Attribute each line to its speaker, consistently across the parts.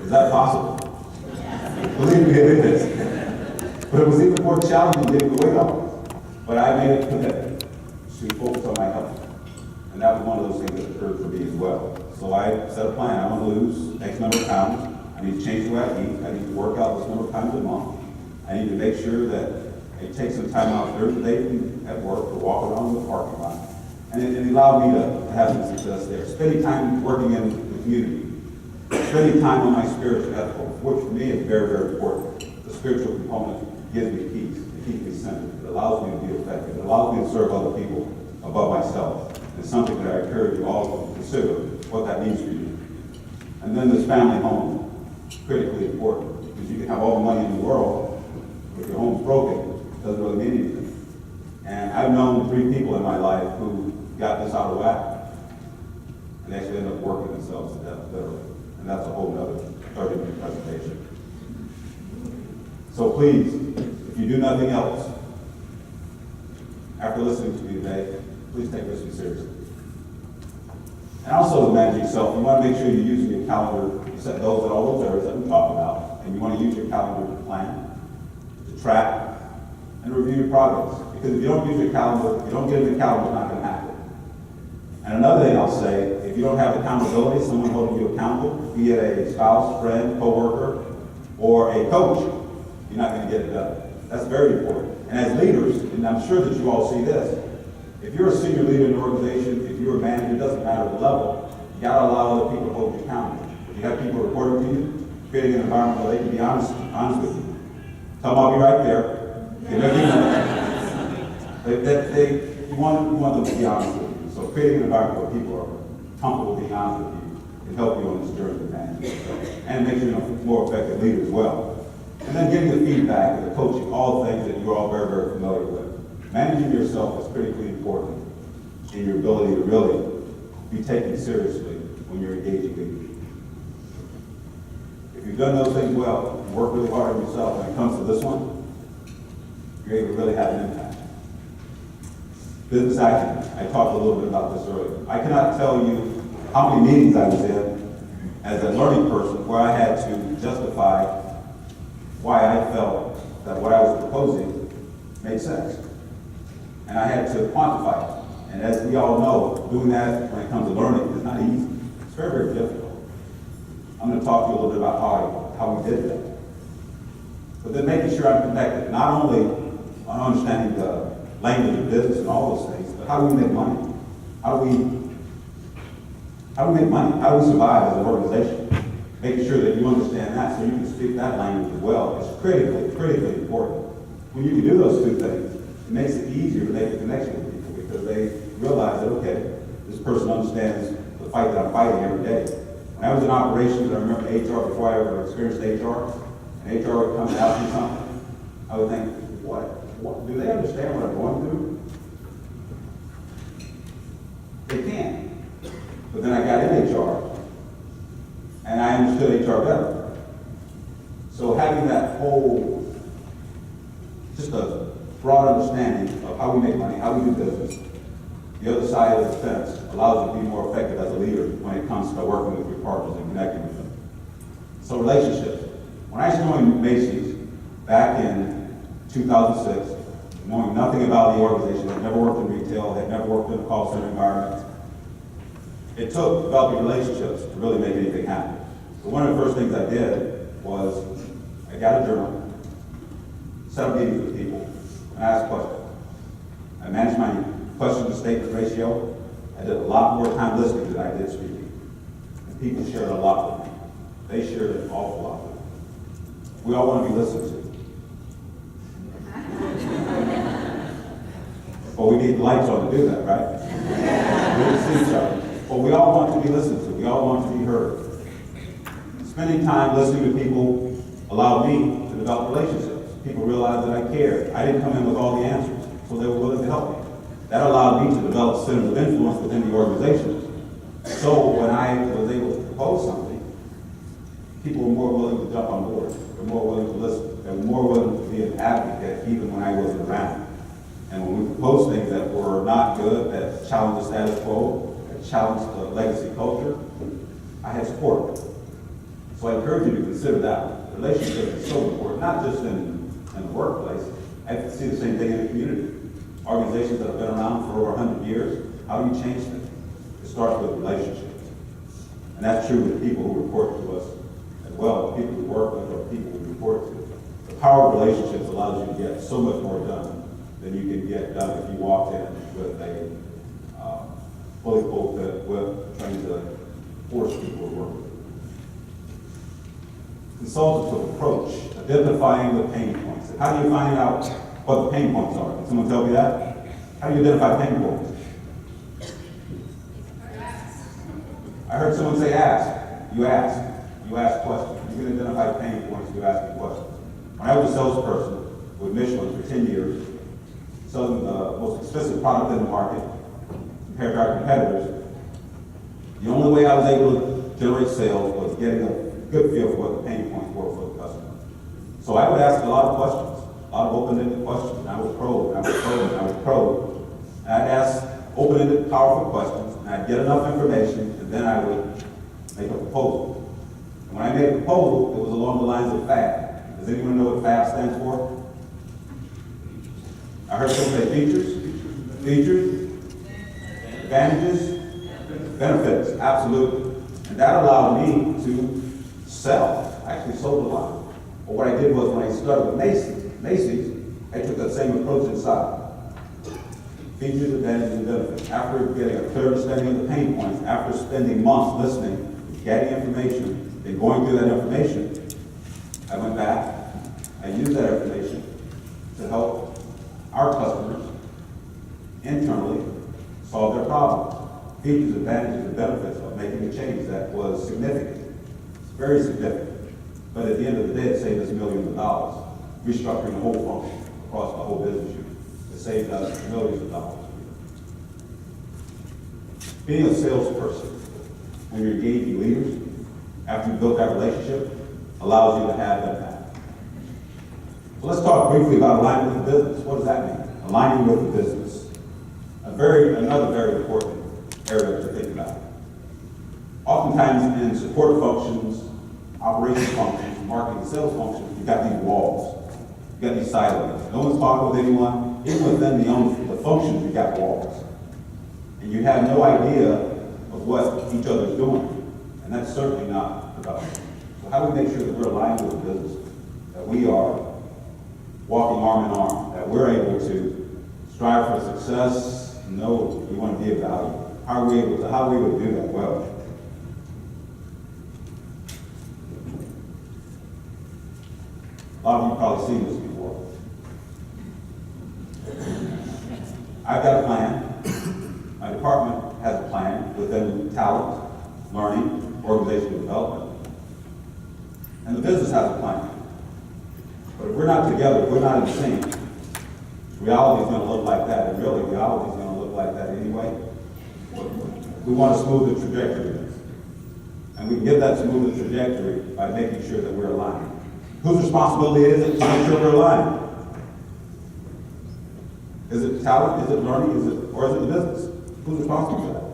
Speaker 1: Is that possible? Believe me, it is. But it was even more challenging getting the weight off. But I made a commitment to focus on my health. And that was one of those things that occurred for me as well. So I set a plan. I want to lose X number of pounds. I need to change the way I eat. I need to work out this number of times a month. I need to make sure that I take some time out during the day at work to walk around the parking lot. And it allowed me to have some success there. Spending time working in the community. Spending time on my spiritual ethical, which for me is very, very important. The spiritual component gives me peace. It keeps me centered. It allows me to be effective. It allows me to serve other people above myself. It's something that I encourage you all to consider what that means for you. And then this family home, critically important, because you can have all the money in the world, but if your home's broken, it doesn't really mean anything. And I've known 3 people in my life who got this out of whack, and they actually ended up working themselves to death literally. And that's a whole other 30-minute presentation. So please, if you do nothing else, after listening to me today, please take this seriously. And also to manage yourself, you want to make sure you're using your calendar to set goals in all those areas that we talked about. And you want to use your calendar to plan, to track, and review your progress. Because if you don't use your calendar, if you don't get in the calendar, it's not going to happen. And another thing I'll say, if you don't have accountability, someone holding you accountable, be it a spouse, friend, coworker, or a coach, you're not going to get it done. That's very important. And as leaders, and I'm sure that you all see this, if you're a senior leader in an organization, if you're a manager, it doesn't matter the level, you got to allow other people to hold you accountable. If you have people reporting to you, creating an environment where they can be honest with you. Tell them I'll be right there. You want them to be honest with you. So creating an environment where people are comfortable being honest with you can help you on this journey to management. And make you a more effective leader as well. And then getting the feedback and the coaching, all the things that you're all very, very familiar with. Managing yourself is critically important in your ability to really be taken seriously when you're engaging leaders. If you've done those things well, and work really hard on yourself when it comes to this one, you're able to really have an impact. Business acumen. I talked a little bit about this earlier. I cannot tell you how many meetings I was in as a learning person where I had to justify why I felt that what I was proposing made sense. And I had to quantify it. And as we all know, doing that when it comes to learning is not easy. It's very, very difficult. I'm going to talk to you a little bit about how we did that. But then making sure I'm connected, not only on understanding the language of business and all those things, but how do we make money? How do we make money? How do we survive as an organization? Making sure that you understand that so you can speak that language as well is critically important. When you can do those two things, it makes it easier to make a connection with people because they realize that, okay, this person understands the fight that I'm fighting every day. When I was in operations, I remember HR, before I ever experienced HR, and HR would come and ask me something, I would think, what? Do they understand what I'm going through? They can't. But then I got in HR, and I understood HR better. So having that whole, just a broad understanding of how we make money, how we do business, the other side of the fence allows you to be more effective as a leader when it comes to working with your partners and connecting with them. So relationships. When I joined Macy's back in 2006, knowing nothing about the organization, I'd never worked in retail, had never worked in a call center environment, it took developing relationships to really make anything happen. So one of the first things I did was I got a journal, set up meetings with people, and I asked questions. I managed my question to statement ratio. I did a lot more time listening than I did speaking. And people shared a lot with me. They shared an awful lot with me. We all want to be listened to. But we need lights on to do that, right? We need to see each other. But we all want to be listened to. We all want to be heard. Spending time listening to people allowed me to develop relationships. People realized that I cared. I didn't come in with all the answers, so they were willing to help me. That allowed me to develop centers of influence within the organization. So when I was able to propose something, people were more willing to jump on board. They were more willing to listen. They were more willing to be an advocate even when I wasn't around. And when we proposed things that were not good, that challenged the status quo, that challenged the legacy culture, I had support. So So I encourage you to consider that. Relationship is so important, not just in the workplace. I see the same thing in the community. Organizations that have been around for over 100 years, how do you change them? It starts with relationships. And that's true with people who report to us as well, people we work with or people we report to. The power of relationships allows you to get so much more done than you can get done if you walked in with a fully pulpit whip trying to force people to work with. Consultative approach, identifying the pain points. How do you find out what the pain points are? Can someone tell me that? How do you identify pain points? I heard someone say ask. You ask. You ask questions. You can identify pain points, you ask me questions. When I was a salesperson with Michelin for 10 years, selling the most expensive product in the market compared to our competitors, the only way I was able to generate sales was getting a good feel for what the pain points were for the customer. So I would ask a lot of questions, a lot of open-ended questions, and I would probe, and I would probe, and I would probe. And I'd ask open-ended, powerful questions, and I'd get enough information, and then I would make a proposal. And when I made a proposal, it was along the lines of FAB. Does anyone know what FAB stands for? I heard someone say features, advantages, benefits, absolutely. And that allowed me to sell. I actually sold a lot. But what I did was when I started with Macy's, I took that same approach inside. Features, advantages, and benefits. After getting a clear understanding of the pain points, after spending months listening, getting information, then going through that information, I went back, I used that information to help our customers internally solve their problem. Features, advantages, and benefits of making a change that was significant. It's very significant. But at the end of the day, it saved us millions of dollars. Restructuring the whole function across the whole business unit. It saved us millions of dollars. Being a salesperson, when you're engaging leaders, after you've built that relationship, allows you to have that back. So let's talk briefly about aligning with the business. What does that mean? Aligning with the business. Another very important area to think about. Oftentimes in support functions, operations functions, marketing and sales functions, you've got these walls. You've got these silos. No one's talking with anyone. Even within the functions, you've got walls. And you have no idea of what each other is doing. And that's certainly not productive. So how do we make sure that we're aligned with the business? That we are walking arm in arm, that we're able to strive for success, know we want to be of value. How are we able to do that? Well, a lot of you have probably seen this before. I've got a plan. My department has a plan within talent, learning, organizational development. And the business has a plan. But if we're not together, if we're not in sync, reality is going to look like that. And really, reality is going to look like that anyway. We want to smooth the trajectory. And we can get that smoother trajectory by making sure that we're aligned. Whose responsibility is it to make sure we're aligned? Is it talent? Is it learning? Or is it the business? Who's responsible for that?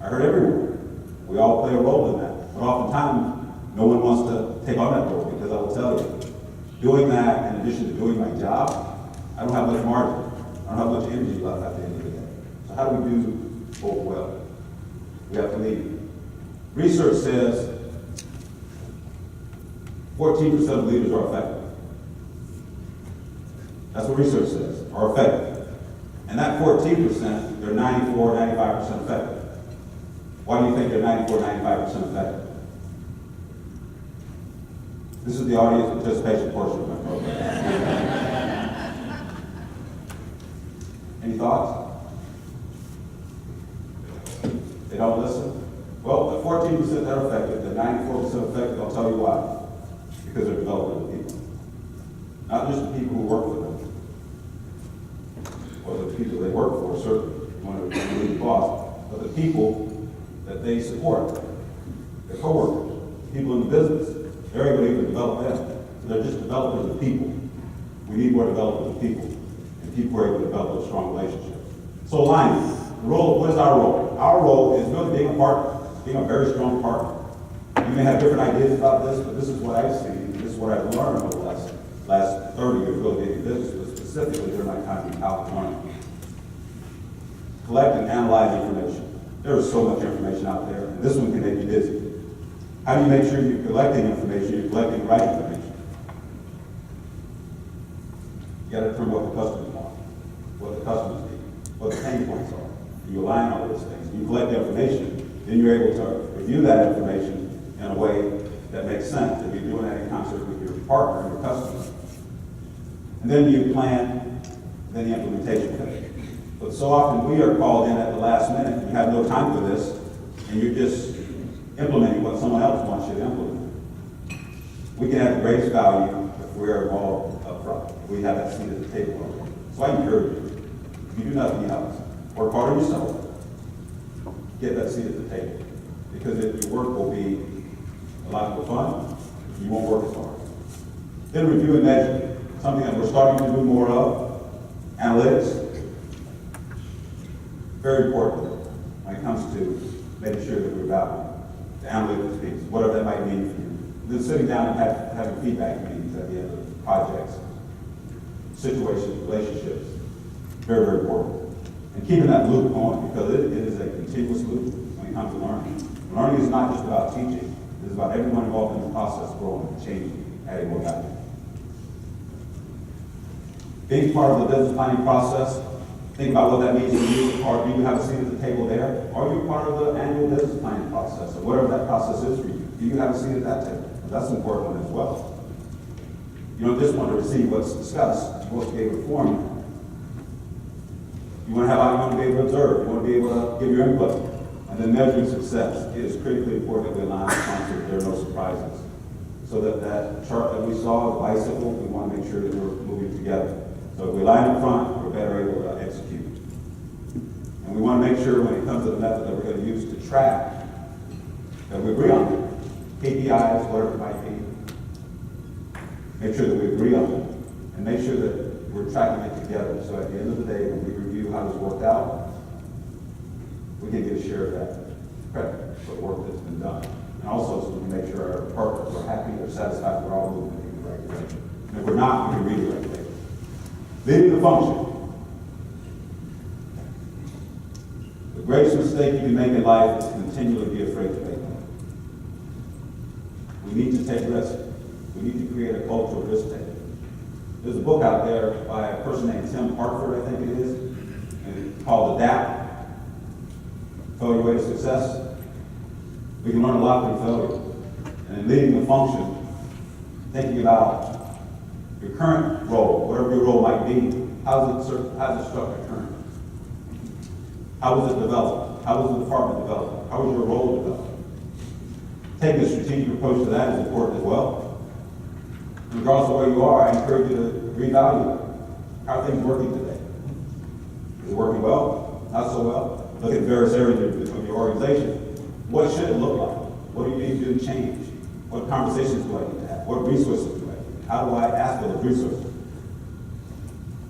Speaker 1: I heard everyone. We all play a role in that. But oftentimes, no one wants to take on that role because I will tell you, doing that in addition to doing my job, I don't have much margin. I don't have much energy left at the end of the day. So how do we do both well? We have to lead. Research says 14% of leaders are effective. That's what research says, are effective. And that 14%, they're 94, 95% effective. Why do you think they're 94, 95% effective? This is the audience participation portion of my program. Any thoughts? They don't listen? Well, the 14% that are effective, the 94% effective, I'll tell you why. Because they're developing the people. Not just the people who work for them, or the people they work for, certainly, one of the boss, but the people that they support, their coworkers, people in the business. They're able to develop them. So they're just developers of people. We need more developers of people. And people are able to develop those strong relationships. So alignment. The role, what is our role? Our role is really being a partner, being a very strong partner. You may have different ideas about this, but this is what I've seen. This is what I've learned over the last 30 years really being in business, but specifically during my time in California. Collect and analyze information. There is so much information out there, and this one can make you busy. How do you make sure you're collecting information, you're collecting the right information? You got to determine what the customers want, what the customers need, what the pain points are. You align all those things. You collect the information, then you're able to review that information in a way that makes sense, if you're doing that in concert with your partner, your customer. And then you plan, then the implementation phase. But so often we are called in at the last minute, you have no time for this, and you're just implementing what someone else wants you to implement. We can have the greatest value if we're involved up front, if we have that seat at the table already. So I encourage you, if you do nothing else, work hard on yourself, get that seat at the table. Because your work will be a lot more fun, you won't work as hard. Then review and measure, something that we're starting to do more of, analytics. Very important when it comes to making sure that we're valuing the analytics piece, whatever that might mean for you. Then sitting down and having feedback meetings at the end of projects, situations, relationships, very, very important. And keeping that loop going, because it is a continuous loop when it comes to learning. Learning is not just about teaching, it's about everyone involved in the process growing, changing, adding more value. Being part of the business planning process, think about what that means to you. Or do you have a seat at the table there? Or are you part of the annual business planning process, or whatever that process is for you? Do you have a seat at that table? That's an important one as well. You don't just want to receive what's discussed, you want to be able to form. You want to be able to observe, you want to be able to give your input. And then measuring success. It is critically important that we align the sponsors, there are no surprises. So that chart that we saw, the bicycle, we want to make sure that we're moving together. So if we line up front, we're better able to execute. And we want to make sure when it comes to the method that we're going to use to track, that we agree on it. KPIs, whatever it might be. Make sure that we agree on it. And make sure that we're tracking it together. So at the end of the day, when we review how this worked out, we can get a share of that credit for the work that's been done. And also so we can make sure our partners are happy, they're satisfied, we're all moving in the right direction. And if we're not, we can redirect it. Leading the function. The greatest mistake you can make in life is continually be afraid to make one. We need to take risks. We need to create a culture of risk taking. There's a book out there by a person named Tim Hartford, I think it is, and it's called Adapt. Failure Way to Success. We can learn a lot from failure. And in leading the function, thinking about your current role, whatever your role might be, how's it structured currently? How was it developed? How was the department developed? How was your role developed? Taking a strategic approach to that is important as well. Regardless of where you are, I encourage you to reevaluate. How are things working today? Is it working well? Not so well? Look at various areas of your organization. What should it look like? What do you need to do to change? What conversations do I need to have? What resources do I need? How do I ask for those resources?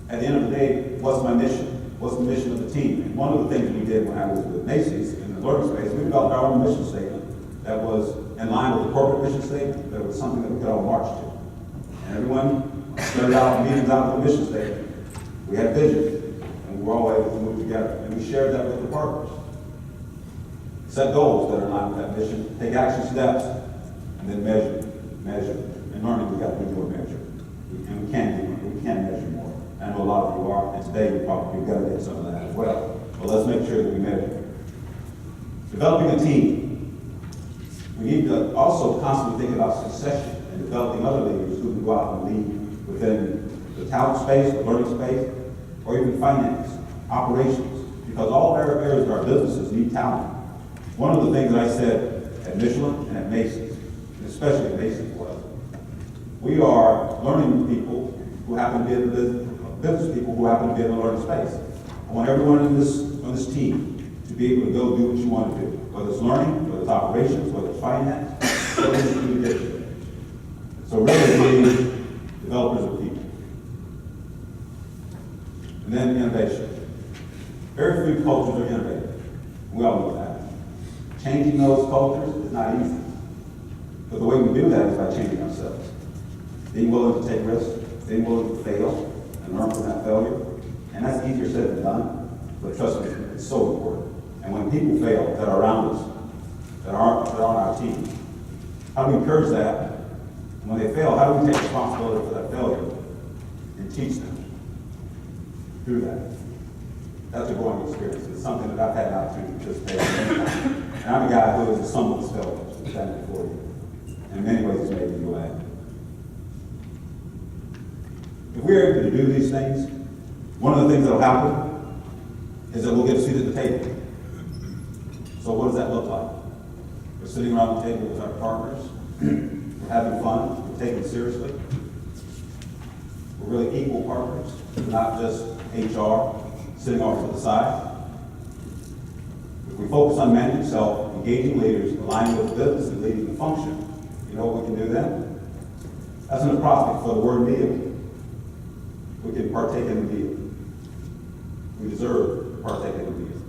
Speaker 1: At the end of the day, what's my mission? What's the mission of the team? And one of the things we did when I was with Macy's in the learning space, we developed our own mission statement that was in line with the corporate mission statement, but it was something that we could all march to. And everyone started out meetings out with a mission statement. We had vision, and we were all able to move together. And we shared that with the partners. Set goals that are in line with that mission, take action steps, and then measure. In learning, we got to do more measure. And we can measure more. I know a lot of you are, and today you're probably going to get some of that as well. But let's make sure that we measure. Developing a team. We need to also constantly think about succession and developing other leaders who can go out and lead within the talent space, the learning space, or even finance, operations, because all areas of our businesses need talent. One of the things that I said at Michelin and at Macy's, and especially at Macy's, was we are learning people who happen to be in the business people who happen to be in the learning space. I want everyone on this team to be able to go do what you want to do, whether it's learning, whether it's operations, whether it's finance, whether it's communication. So really being developers of people. And then innovation. Very few cultures are innovative. We all know that. Changing those cultures is not easy. we do that is by changing ourselves. Being willing to take risks, being willing to fail, and learn from that failure. And that's easier said than done, but trust me, it's so important. And when people fail that are around us, that aren't on our team, how do we encourage that? And when they fail, how do we take responsibility for that failure and teach them through that? That's a growing experience. It's something that I've had an opportunity to participate in. And I'm a guy who is someone's failure, standing before you. And in many ways, it's made me glad. If we're able to do these things, one of the things that will happen is that we'll get a seat at the table. So what does that look like? We're sitting around the table with our partners. We're having fun. We're taking it seriously. We're really equal partners. We're not just HR sitting off to the side. If we focus on managing self, engaging leaders, aligning with the business, and leading the function, you know what we can do then? That's an approximate for the word meal. We can partake in the meal. We deserve to partake in the meal.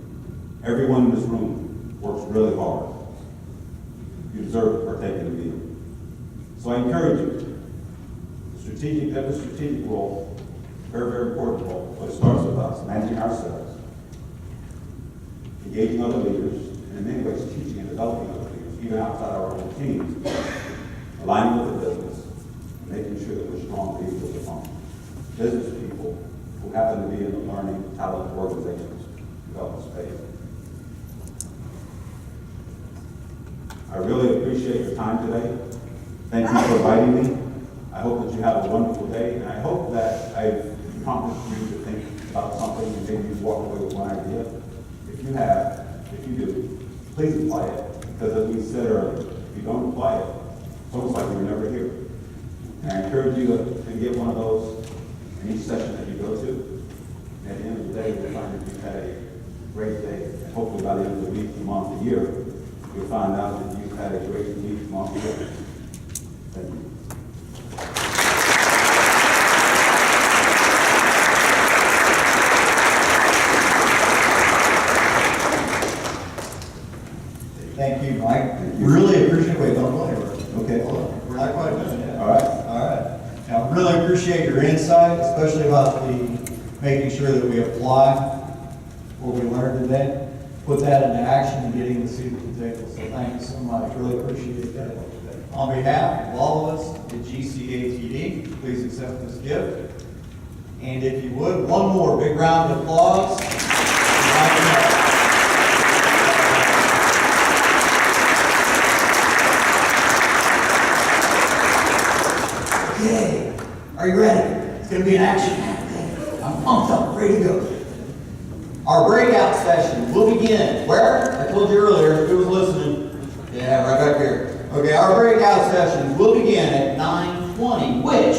Speaker 1: Everyone in this room works really hard. You deserve to partake in the meal. So I encourage you, the strategic role, very, very important role, but it starts with us, managing ourselves, engaging other leaders, and in many ways teaching and developing other leaders, even outside our own teams, aligning with the business, and making sure that we're strong leaders of the function. Business people who happen to be in the learning, talent organizations, development space. I really appreciate your time today. Thank you for inviting me. I hope that you have a wonderful day, and I hope that I've prompted you to think about something and maybe you walk away with one idea. If you do, please apply it, because as we said earlier, if you don't apply it, it's almost like you were never here. And I encourage you to get one of those in each session that you go to. And at the end of the day, you'll find that you've had a great day. And hopefully by the end of the week, the month, the year, you'll find out that you've had a great week, month, year. Thank you.
Speaker 2: Thank you, Mike. Really appreciate, wait, don't go anywhere. Okay, hold on. We're not quite done yet.
Speaker 1: All right.
Speaker 2: All right. Now, really appreciate your insight, especially about making sure that we apply what we learned today, put that into action and getting the seat at the table. So thank you so much. Really appreciate that. On behalf of all of us at GCATD, please accept this gift. And if you would, one more big round of applause. Okay, are you ready? It's going to be an action-packed day. I'm pumped up, ready to go. Our breakout session will begin where? I told you earlier, who was listening? Yeah, right back here. Okay, our breakout sessions will begin at 9:20, which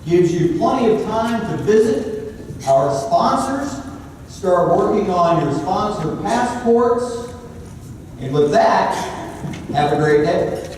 Speaker 2: gives you plenty of time to visit our sponsors, start working on your sponsor passports, and with that, have a great day.